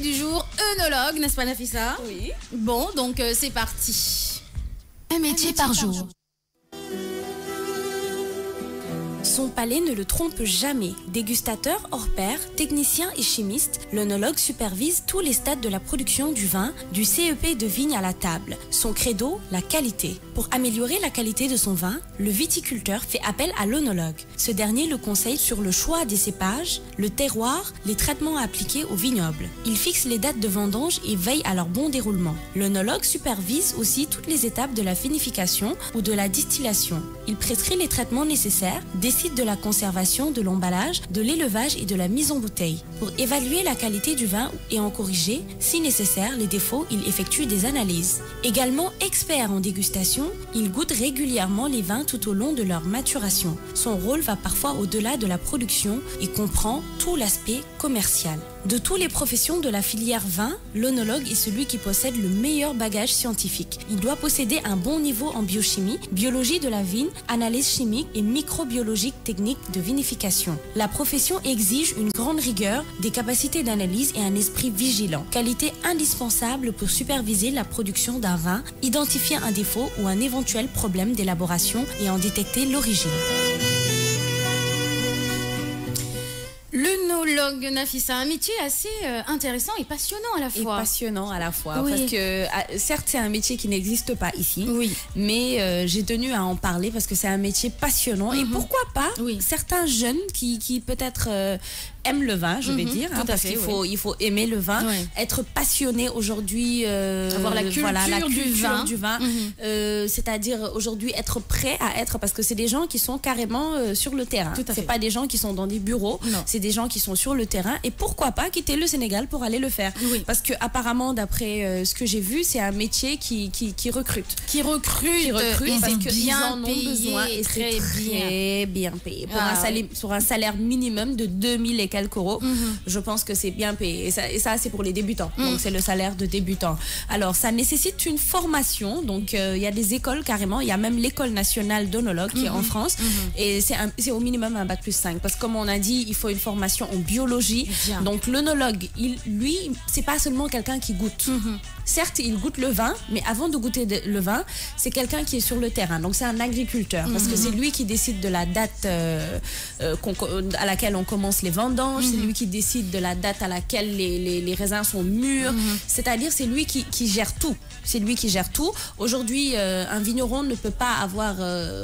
Du jour, œnologue, n'est-ce pas Nafissa? Oui. Bon, donc c'est parti. Un métier par jour. Son palais ne le trompe jamais. Dégustateur hors pair, technicien et chimiste, l'œnologue supervise tous les stades de la production du vin, du CEP de vigne à la table. Son credo, la qualité. Pour améliorer la qualité de son vin, le viticulteur fait appel à l'œnologue. Ce dernier le conseille sur le choix des cépages, le terroir, les traitements à appliquer au vignoble. Il fixe les dates de vendange et veille à leur bon déroulement. L'œnologue supervise aussi toutes les étapes de la vinification ou de la distillation. Il prescrit les traitements nécessaires, décide de la conservation, de l'emballage, de l'élevage et de la mise en bouteille. Pour évaluer la qualité du vin et en corriger, si nécessaire, les défauts, il effectue des analyses. Également expert en dégustation, il goûte régulièrement les vins tout au long de leur maturation. Son rôle va parfois au-delà de la production et comprend tout l'aspect commercial. De toutes les professions de la filière vin, l'œnologue est celui qui possède le meilleur bagage scientifique. Il doit posséder un bon niveau en biochimie, biologie de la vigne, analyse chimique et microbiologique technique de vinification. La profession exige une grande rigueur, des capacités d'analyse et un esprit vigilant. Qualité indispensable pour superviser la production d'un vin, identifier un défaut ou un éventuel problème d'élaboration et en détecter l'origine. L'œnologue, Nafissa, un métier assez intéressant et passionnant à la fois. Et passionnant à la fois. Oui. Parce que, certes, c'est un métier qui n'existe pas ici. Oui. Mais j'ai tenu à en parler parce que c'est un métier passionnant. Et pourquoi pas certains jeunes qui peut-être aiment le vin, je vais dire. Hein, parce qu'il il faut aimer le vin, être passionné aujourd'hui. Avoir la culture, du vin. C'est-à-dire aujourd'hui être prêt à être. Parce que c'est des gens qui sont carrément sur le terrain. C'est pas des gens qui sont dans des bureaux. C'est des gens qui sont sur le terrain et pourquoi pas quitter le Sénégal pour aller le faire. Parce que apparemment, d'après ce que j'ai vu, c'est un métier qui recrute. Qui recrute parce qu'ils en ont payé, besoin et très bien payé. Pour un salaire minimum de 2000 et quelques euros, je pense que c'est bien payé. Et ça c'est pour les débutants. Donc c'est le salaire de débutant. Alors ça nécessite une formation. Donc il y a des écoles carrément. Il y a même l'école nationale d'œnologue qui est en France. Et c'est au minimum un bac plus 5. Parce que comme on a dit, il faut une formation en biologie. Donc l'œnologue, lui, c'est pas seulement quelqu'un qui goûte. Certes, il goûte le vin, mais avant de goûter le vin, c'est quelqu'un qui est sur le terrain. Donc c'est un agriculteur, parce que c'est lui qui décide de la date à laquelle on commence les vendanges, c'est lui qui décide de la date à laquelle les raisins sont mûrs. C'est-à-dire c'est lui qui gère tout. C'est lui qui gère tout. Aujourd'hui, un vigneron ne peut pas avoir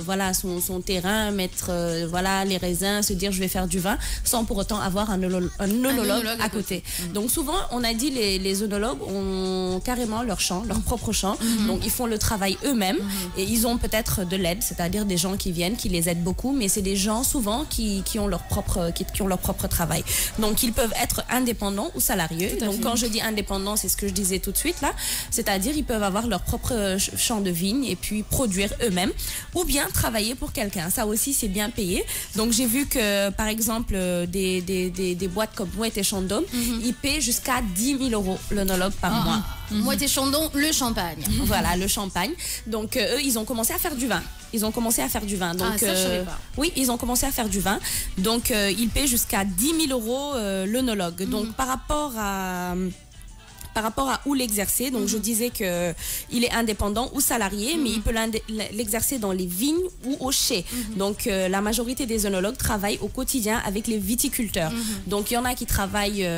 voilà, son terrain, mettre voilà, les raisins, se dire je vais faire du vin, sans pour autant avoir un œnologue à côté. Donc souvent, on a dit les œnologues ont carrément leur champ, leur propre champ. Donc ils font le travail eux-mêmes et ils ont peut-être de l'aide, c'est-à-dire des gens qui viennent, qui les aident beaucoup, mais c'est des gens souvent qui ont leur propre travail. Donc ils peuvent être indépendants ou salariés. Donc quand je dis indépendants, c'est ce que je disais tout de suite là, c'est-à-dire ils peuvent avoir leur propre champ de vigne et puis produire eux-mêmes ou bien travailler pour quelqu'un. Ça aussi c'est bien payé. Donc j'ai vu que par exemple des boîtes comme Moët et Chandon, ils paient jusqu'à 10 000 euros l'œnologue par mois. Moët et Chandon, le champagne. Voilà, le champagne. Donc eux, ils ont commencé à faire du vin. Donc, ça, je savais pas. Oui, ils ont commencé à faire du vin. Donc, ils paient jusqu'à 10 000 euros l'œnologue. Donc, par rapport à où l'exercer, donc je disais qu'il est indépendant ou salarié, mais il peut l'exercer dans les vignes ou au chai. Donc la majorité des œnologues travaillent au quotidien avec les viticulteurs. Donc il y en a qui travaillent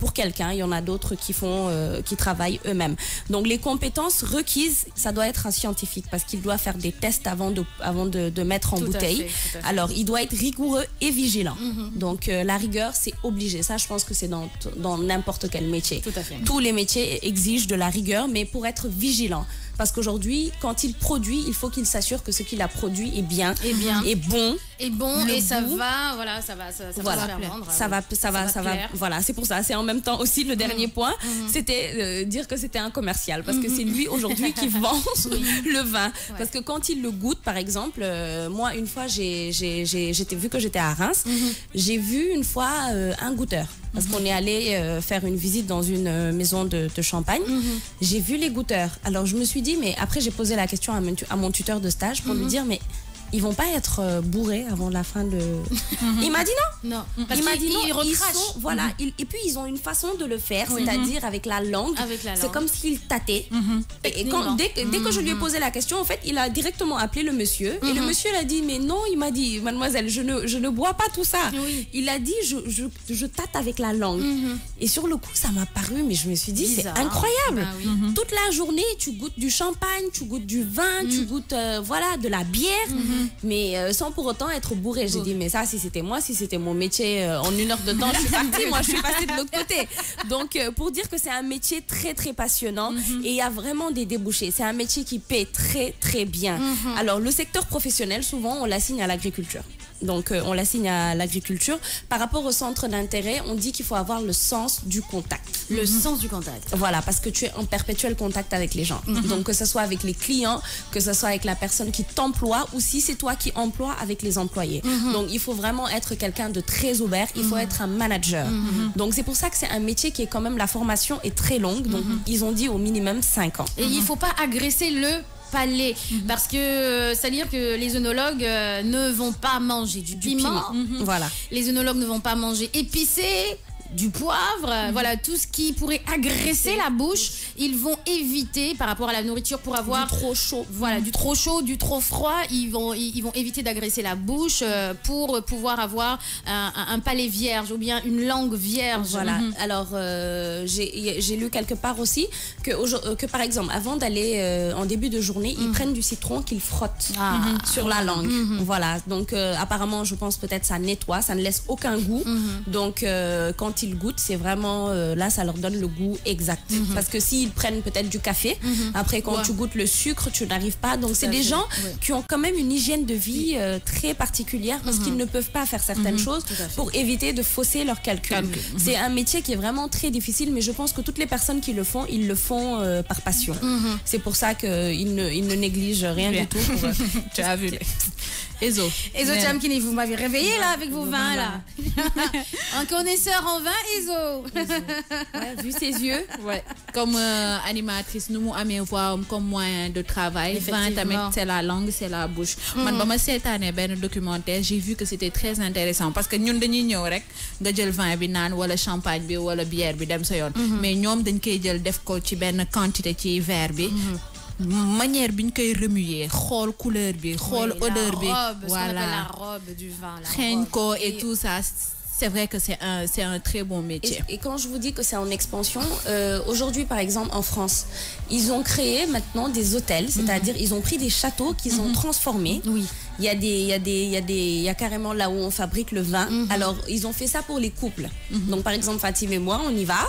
pour quelqu'un, il y en a d'autres qui travaillent eux-mêmes. Donc les compétences requises, ça doit être un scientifique parce qu'il doit faire des tests avant de mettre en bouteille. Alors il doit être rigoureux et vigilant. Donc la rigueur, c'est obligé. Ça, je pense que c'est dans n'importe quel métier. Tout à fait. Tous les métiers exigent de la rigueur, mais pour être vigilant. Parce qu'aujourd'hui, quand il produit, il faut qu'il s'assure que ce qu'il a produit est bien, est bon. Et bon, et ça va, voilà, ça va se faire vendre. Ça va, voilà, c'est pour ça. C'est en même temps aussi le dernier point, c'était dire que c'était un commercial. Parce que c'est lui aujourd'hui qui vend le vin. Parce que quand il le goûte, par exemple, moi, une fois, vu que j'étais à Reims, j'ai vu une fois un goûteur. Parce qu'on est allé faire une visite dans une maison de champagne. J'ai vu les goûteurs. Alors je me suis dit, mais après j'ai posé la question à mon tuteur de stage pour lui dire, mais ils vont pas être bourrés avant la fin de... Il m'a dit non. Non. Il m'a dit non, ils recrachent. voilà, et puis ils ont une façon de le faire, c'est-à-dire avec la langue. C'est comme s'ils tâtaient. Et dès que je lui ai posé la question, en fait, il a directement appelé le monsieur. Et le monsieur a dit, mais non, il m'a dit, mademoiselle, je ne bois pas tout ça. Il a dit, je tâte avec la langue. Et sur le coup, ça m'a paru, mais je me suis dit, c'est incroyable. Toute la journée, tu goûtes du champagne, tu goûtes du vin, tu goûtes voilà, de la bière, mais sans pour autant être bourré. J'ai dit, mais ça, si c'était moi, si c'était mon métier, en 1 heure de temps, je suis partie, moi, je suis passée de l'autre côté. Donc, pour dire que c'est un métier très, très passionnant et il y a vraiment des débouchés. C'est un métier qui paie très, très bien. Alors, le secteur professionnel, souvent, on l'assigne à l'agriculture. Donc, on l'assigne à l'agriculture. Par rapport au centre d'intérêt, on dit qu'il faut avoir le sens du contact. Le sens du contact. Voilà, parce que tu es en perpétuel contact avec les gens. Donc, que ce soit avec les clients, que ce soit avec la personne qui t'emploie, ou si c'est toi qui emploies avec les employés. Donc, il faut vraiment être quelqu'un de très ouvert. Il faut être un manager. Donc, c'est pour ça que c'est un métier qui est quand même, la formation est très longue. Donc, ils ont dit au minimum 5 ans. Et il ne faut pas agresser le palais, parce que c'est-à-dire que les œnologues ne vont pas manger du piment. Voilà. Les œnologues ne vont pas manger épicé, du poivre, voilà, tout ce qui pourrait agresser la bouche, ils vont éviter par rapport à la nourriture pour avoir du trop chaud. Voilà, du trop chaud, du trop froid, ils vont éviter d'agresser la bouche pour pouvoir avoir un palais vierge ou bien une langue vierge. Voilà. Alors j'ai lu quelque part aussi que par exemple avant d'aller en début de journée, ils prennent du citron qu'ils frottent sur la langue. Voilà. Donc apparemment, je pense peut-être ça nettoie, ça ne laisse aucun goût. Donc quand ils goûtent, c'est vraiment là, ça leur donne le goût exact. Parce que s'ils prennent peut-être du café, après quand tu goûtes le sucre, tu n'arrives pas. Donc c'est des gens qui ont quand même une hygiène de vie très particulière parce qu'ils ne peuvent pas faire certaines choses pour éviter de fausser leurs calculs. C'est un métier qui est vraiment très difficile, mais je pense que toutes les personnes qui le font, ils le font par passion. C'est pour ça qu'ils ne négligent rien du tout. Tu as vu. Ezo Chamkini, vous m'avez réveillé là avec vos vins là. Un connaisseur en vin, Ezo. Ouais, vu ses yeux. Ouais. Comme animatrice, nous avons voix comme moyen de travail. Vin, c'est la langue, c'est la bouche. Moi, cette année, ben documentaire, j'ai vu que c'était très intéressant parce que nous, nous rek nga jël vin bi nan wala champagne bi wala bière bi dem sa yoon. Mais ñom dañ koy jël def ko ci ben quantité ci verre bi. Manière bi ñu koy remuer, xool couleur bi, xool odeur bi, voilà, la robe du vin, xeeñ ko et tout ça. C'est vrai que c'est un très bon métier. Et quand je vous dis que c'est en expansion, aujourd'hui par exemple en France, ils ont créé maintenant des hôtels, c'est-à-dire ils ont pris des châteaux qu'ils ont transformés. Oui. Il y a carrément là où on fabrique le vin. Alors ils ont fait ça pour les couples. Donc par exemple Fatim et moi, on y va.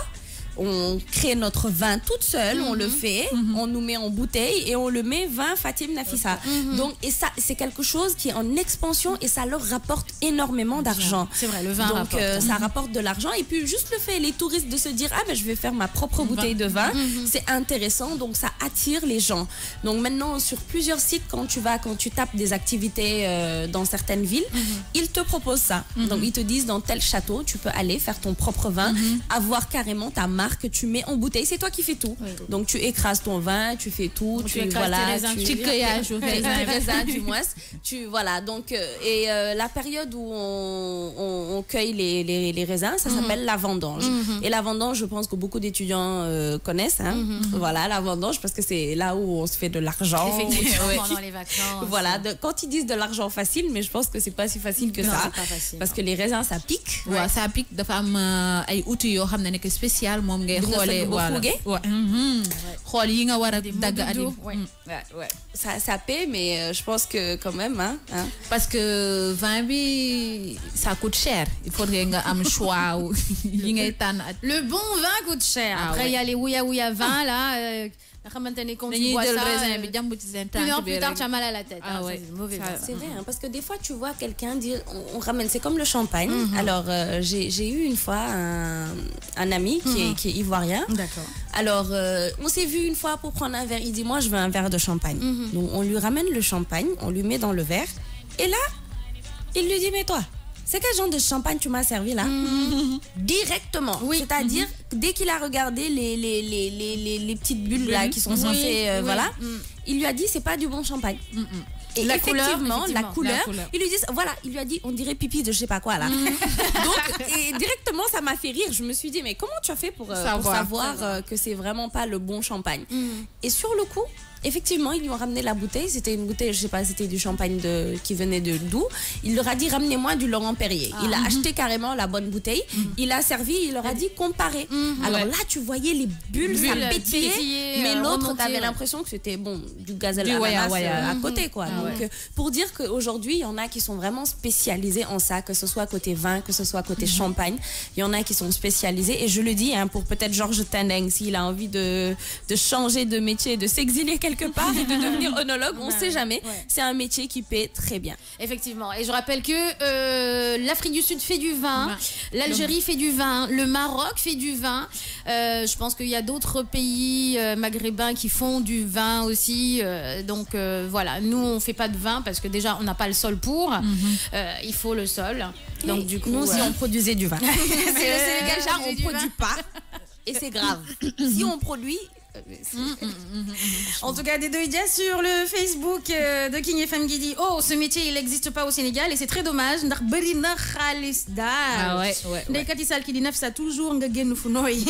On crée notre vin toute seule, on le fait, on nous met en bouteille et on le met vin Fatim Nafissa. Donc, et ça, c'est quelque chose qui est en expansion et ça leur rapporte énormément d'argent. C'est vrai, le vin donc, ça rapporte de l'argent. Et puis, juste le fait, les touristes de se dire, ah, mais je vais faire ma propre bouteille de vin, c'est intéressant. Donc, ça attire les gens. Donc, maintenant, sur plusieurs sites, quand tu tapes des activités dans certaines villes, ils te proposent ça. Donc, ils te disent, dans tel château, tu peux aller faire ton propre vin, avoir carrément ta marque que tu mets en bouteille, c'est toi qui fais tout. Donc tu écrases ton vin, tu fais tout, tu voilà, tu cueillage au raisin du moins. Voilà, donc et la période où on cueille les raisins, ça s'appelle la vendange. Et la vendange, je pense que beaucoup d'étudiants connaissent, hein. Voilà, la vendange parce que c'est là où on se fait de l'argent. Effectivement, pendant les vacances. Voilà, quand ils disent de l'argent facile, mais je pense que c'est pas si facile que ça, parce que les raisins ça pique. Ouais, ça pique. Dafa am ay outils yo xamné nek spécial moom ngay xolé voilà. Xol yi nga wara dag adi. Ouais. Ça paie, mais je pense que quand même hein. Parce que vin bi ça coûte cher. Il faudrait nga am choix yi ngay tan. Le bon vin coûte cher. Après il y a les ouya vin là quand tu bois ça, une heure plus tard, tu as mal à la tête. C'est mauvais. C'est vrai, hein, parce que des fois, tu vois quelqu'un dire, on ramène, c'est comme le champagne. Alors, j'ai eu une fois un ami qui est ivoirien. D'accord. Alors, on s'est vu une fois pour prendre un verre. Il dit, moi, je veux un verre de champagne. Donc, on lui ramène le champagne, on lui met dans le verre. Et là, il lui dit, mais toi, c'est quel genre de champagne tu m'as servi là? Directement. Oui. C'est-à-dire, dès qu'il a regardé les petites bulles là qui sont censées... voilà. Il lui a dit, c'est pas du bon champagne. Et la effectivement, la couleur, ils lui disent, voilà, il lui a dit, on dirait pipi de je sais pas quoi là. Donc, et directement, ça m'a fait rire. Je me suis dit, mais comment tu as fait pour savoir que c'est vraiment pas le bon champagne? Et sur le coup, effectivement, ils lui ont ramené la bouteille. C'était une bouteille, je sais pas, c'était du champagne qui venait de d'où. Il leur a dit, ramenez-moi du Laurent Perrier. Il a acheté carrément la bonne bouteille. Il a servi, il leur a dit, comparez. Alors là, tu voyais les bulles, ça pétillait. Mais l'autre, tu avais l'impression que c'était du gazelle à côté, quoi. Donc, pour dire qu'aujourd'hui, il y en a qui sont vraiment spécialisés en ça, que ce soit côté vin, que ce soit côté champagne. Il y en a qui sont spécialisés. Et je le dis, pour peut-être Georges Tendeng, s'il a envie de changer de métier, de s'exiler quelque part et de devenir œnologue, on ne sait jamais. C'est un métier qui paie très bien. Effectivement. Et je rappelle que l'Afrique du Sud fait du vin, l'Algérie fait du vin, le Maroc fait du vin. Je pense qu'il y a d'autres pays maghrébins qui font du vin aussi. Donc voilà, nous on fait pas de vin parce que déjà on n'a pas le sol pour. Il faut le sol. Donc du coup, nous si on produisait du vin. C'est le Sénégal, déjà on produit pas. Et c'est grave. Si on produit. En tout cas, des deux idées sur le Facebook de King FM qui dit oh, ce métier il n'existe pas au Sénégal et c'est très dommage. Ah ouais. Ndekati Sall qui dit Nafisa toujours nga genn fu noy.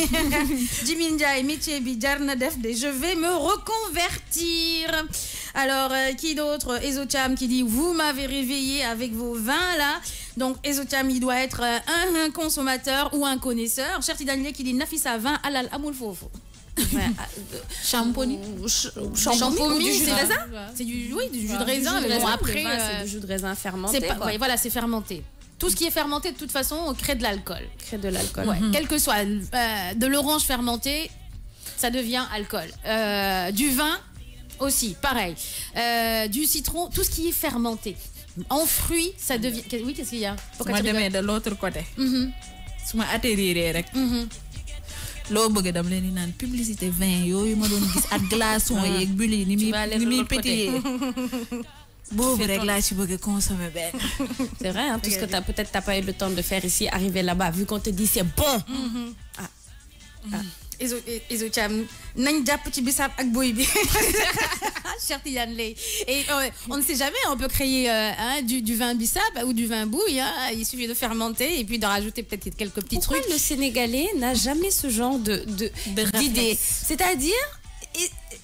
Jimmy Ndiaye métier bi jar na def de je vais me reconvertir. Alors qui d'autre? Ezocham qui dit vous m'avez réveillé avec vos vins là. Donc Ezocham il doit être un consommateur ou un connaisseur. Cherti Daniel qui dit Nafisa vin halal amul fofo. Champomy, c'est du raisin. C'est du jus de raisin. Mais bon, après, c'est du jus de raisin fermenté. Voilà, c'est fermenté. Tout ce qui est fermenté, de toute façon, crée de l'alcool. Quel que soit de l'orange fermenté, ça devient alcool. Du vin aussi, pareil. Du citron, tout ce qui est fermenté. En fruits, ça devient. Oui, qu'est-ce qu'il y a? Moi, demain de l'autre côté. Je m'atterrirai. Loo bëgg dam leen di naan publicité vin yooyu ma doon gis ak glaçon yeeg bulles yi ni muy pétillé boobu rek laa ci bëgg consommer benn. C'est vrai, hein, tout ce que peut-être t'as pas eu le temps de faire ici, arriver là-bas, vu qu'on te dit c'est bon. Iso Cham nañ jàpp ci bisaab ak boy bi. Et on ne sait jamais, on peut créer du vin bissap ou du vin bouille. Il suffit de fermenter et puis de rajouter peut-être quelques petits trucs. Pourquoi le Sénégalais n'a jamais ce genre d'idée? C'est-à-dire,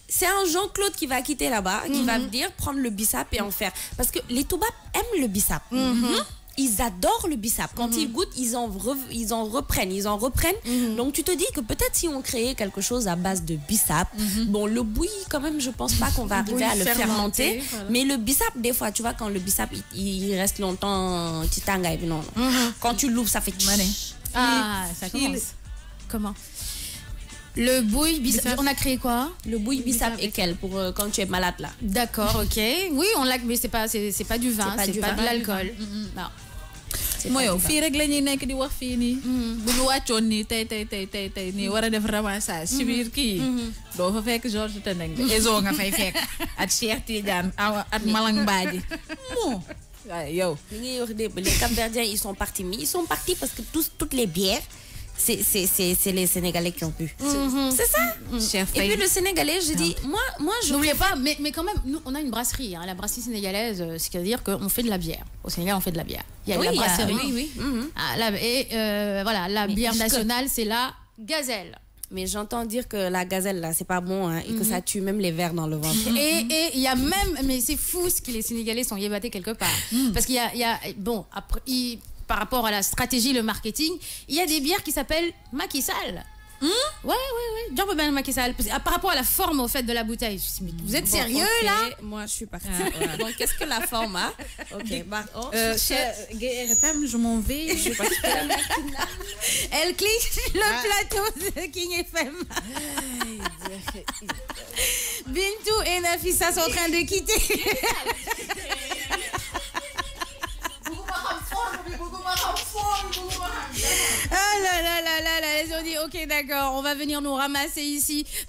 c'est un Jean-Claude qui va quitter là-bas, qui va venir prendre le bissap et en faire. Parce que les Toubabs aiment le bissap. Ils adorent le bissap. Quand ils goûtent, ils en reprennent. Donc tu te dis que peut-être si on créait quelque chose à base de bissap, bon, le bouilli quand même, je pense pas qu'on va arriver à le fermenter. Voilà. Mais le bissap, des fois, tu vois, quand le bissap il reste longtemps, quand tu l'ouvres, ça fait ça commence. Comment? Le bouille bissap, on a créé quoi? Le bouille bissap et quel pour quand tu es malade là. D'accord, ok. Oui, on l'a, mais c'est pas du vin, c'est pas de l'alcool. Non. Moi yow fii rek la ñuy nekk di wax fii nii. bu ñu wàccoon nii tey nii war a def ramassage ci biir kii doo fa fekk Georges Tendeng de Ezo nga fay fekk at Cheikh Tidiane at Malang Badji moo waaye yow li ngay wax démb les Cap-Verdiens ils sont partis parce que toutes les bières c'est les Sénégalais qui ont bu. C'est ça. Et puis le Sénégalais, je dis, moi je... N'oubliez pas, mais quand même, nous, on a une brasserie, la brasserie sénégalaise, c'est-à-dire qu'on fait de la bière. Au Sénégal, on fait de la bière. Il y a la brasserie. Voilà, la bière nationale, c'est la Gazelle. Mais j'entends dire que la gazelle, là, c'est pas bon, hein, et que ça tue même les vers dans le ventre. Et il y a même... Mais c'est fou ce que les Sénégalais sont yébatés quelque part. Parce qu'il y a... Bon, après... Par rapport à la stratégie, le marketing, il y a des bières qui s'appellent Macky Sall. Ouais. Genre ben Macky Sall. Par rapport à la forme au fait de la bouteille. Je dis, mais vous êtes sérieux là? Moi je suis partie. Donc qu'est-ce que la forme a? Ok. GRFM, je m'en vais. Je pas. Elle clique sur le plateau de King FM. Bintou et Nafisa sont en train de quitter. Ah là là, les gens disent ok d'accord, on va venir nous ramasser ici. Mais